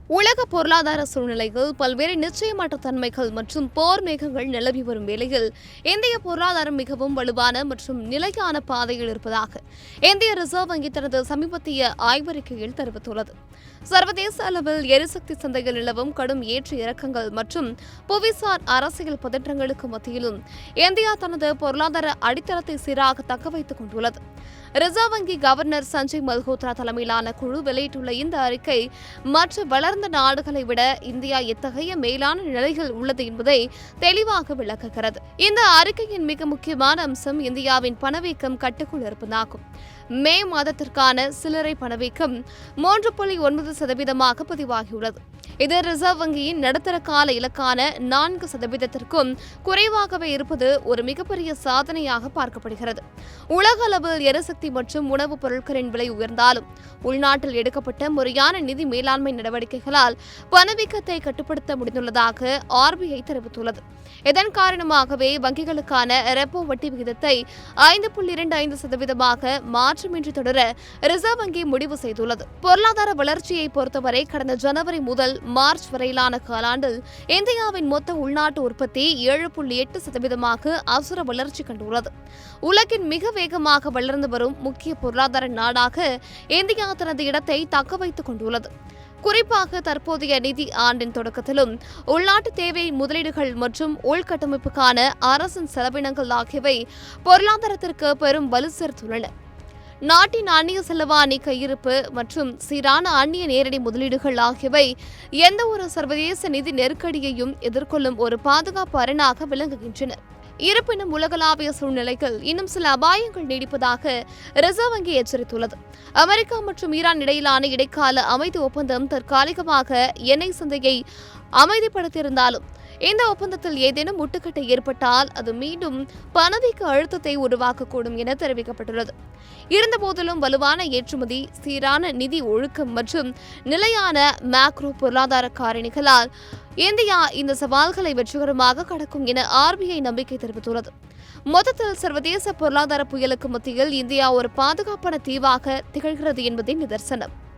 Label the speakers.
Speaker 1: உலக பொருளாதார சூழ்நிலைகள் பல்வேறு நிச்சயமற்ற தன்மைகள் மற்றும் போர் மேகங்கள் நிலவி வரும் வேளையில் இந்திய பொருளாதாரம் மிகவும் வலுவான மற்றும் நிலையான பாதையில் இருப்பதாக இந்திய ரிசர்வ் வங்கி தனது சமீபத்திய ஆய்வறிக்கையில் தெரிவித்துள்ளது. சர்வதேச அளவில் எரிசக்தி சந்தையில் நிலவும் கடும் ஏற்ற இறக்கங்கள் மற்றும் புவிசார் அரசியல் பதற்றங்களுக்கு மத்தியிலும் இந்தியா தனது பொருளாதார அடித்தளத்தை சீராக தக்கவைத்துக் கொண்டுள்ளது. ரிசர்வ் வங்கி கவர்னர் சஞ்சய் மல்ஹோத்ரா தலைமையிலான குழு வெளியிட்டுள்ள இந்த அறிக்கை மற்ற வளர்ந்த நாடுகளை விட இந்தியா எத்தகைய மேலான நிலையில் உள்ளது என்பதை தெளிவாக விளக்குகிறது. இந்த அறிக்கையின் மிக முக்கியமான அம்சம் இந்தியாவின் பணவீக்கம் கட்டுக்குள் இருப்பதாகும். மே மாதத்திற்கான சில்லறை பணவீக்கம் 3.9% பதிவாகியுள்ளது. இது ரிசர்வ் வங்கியின் நடுத்தர கால இலக்கான 4%க்கும் குறைவாகவே இருப்பது ஒரு மிகப்பெரிய சாதனையாக பார்க்கப்படுகிறது. உலக அளவில் எரிசக்தி மற்றும் உணவுப் பொருட்களின் விலை உயர்ந்தாலும் உள்நாட்டில் எடுக்கப்பட்ட முறையான நிதி மேலாண்மை நடவடிக்கைகளால் பணவீக்கத்தை கட்டுப்படுத்த முடிந்துள்ளதாக RBI தெரிவித்துள்ளது. இதன் காரணமாகவே வங்கிகளுக்கான ரெப்போ வட்டி விகிதத்தை 5.25%ஆக மாற்றமின்றி தொடர ரிசர்வ் வங்கி முடிவு செய்துள்ளது. பொருளாதார வளர்ச்சியை பொறுத்தவரை கடந்த ஜனவரி முதல் மார்ச் வரையிலான காலாண்டில் இந்தியாவின் மொத்த உள்நாட்டு உற்பத்தி 7.8% அசுர வளர்ச்சி கண்டுள்ளது. உலகின் மிக வேகமாக வளர்ந்து வரும் முக்கிய பொருளாதார நாடாக இந்தியா தனது இடத்தை தக்க வைத்துக் கொண்டுள்ளது. குறிப்பாக தற்போதைய நிதி ஆண்டின் தொடக்கத்திலும் உள்நாட்டு தேவை முதலீடுகள் மற்றும் உள்கட்டமைப்புக்கான அரசின் செலவினங்கள் ஆகியவை பொருளாதாரத்திற்கு பெரும் வலு சேர்த்துள்ளன. நாட்டின் அந்நிய செலவாணி கையிருப்பு மற்றும் சீரான அந்நிய நேரடி முதலீடுகள் ஆகியவை எந்த ஒரு சர்வதேச நிதி நெருக்கடியையும் எதிர்கொள்ளும் ஒரு பாதுகாப்பு அரணாக விளங்குகின்றன. இருப்பினும் உலகளாவிய சூழ்நிலைகள் இன்னும் சில அபாயங்கள் நீடிப்பதாக ரிசர்வ் வங்கி எச்சரித்துள்ளது. அமெரிக்கா மற்றும் ஈரான் இடையிலான இடைக்கால அமைதி ஒப்பந்தம் தற்காலிகமாக எண்ணெய் சந்தையை அமைதிப்படுத்தியிருந்தாலும் இந்த ஒப்பந்தத்தில் ஏதேனும் முட்டுக்கட்டை ஏற்பட்டால் அது மீண்டும் பணவீக்க அழுத்தத்தை உருவாக்கக்கூடும் என தெரிவிக்கப்பட்டுள்ளது. இருந்தபோதிலும் வலுவான ஏற்றுமதி, சீரான நிதி ஒழுக்கம் மற்றும் நிலையான மேக்ரோ பொருளாதார காரணிகளால் இந்தியா இந்த சவால்களை வெற்றிகரமாக கடக்கும் என RBI நம்பிக்கை தெரிவித்துள்ளது. மொத்தத்தில் சர்வதேச பொருளாதார புயலுக்கு மத்தியில் இந்தியா ஒரு பாதுகாப்பான தீவாக திகழ்கிறது என்பதே நிதர்சனம்.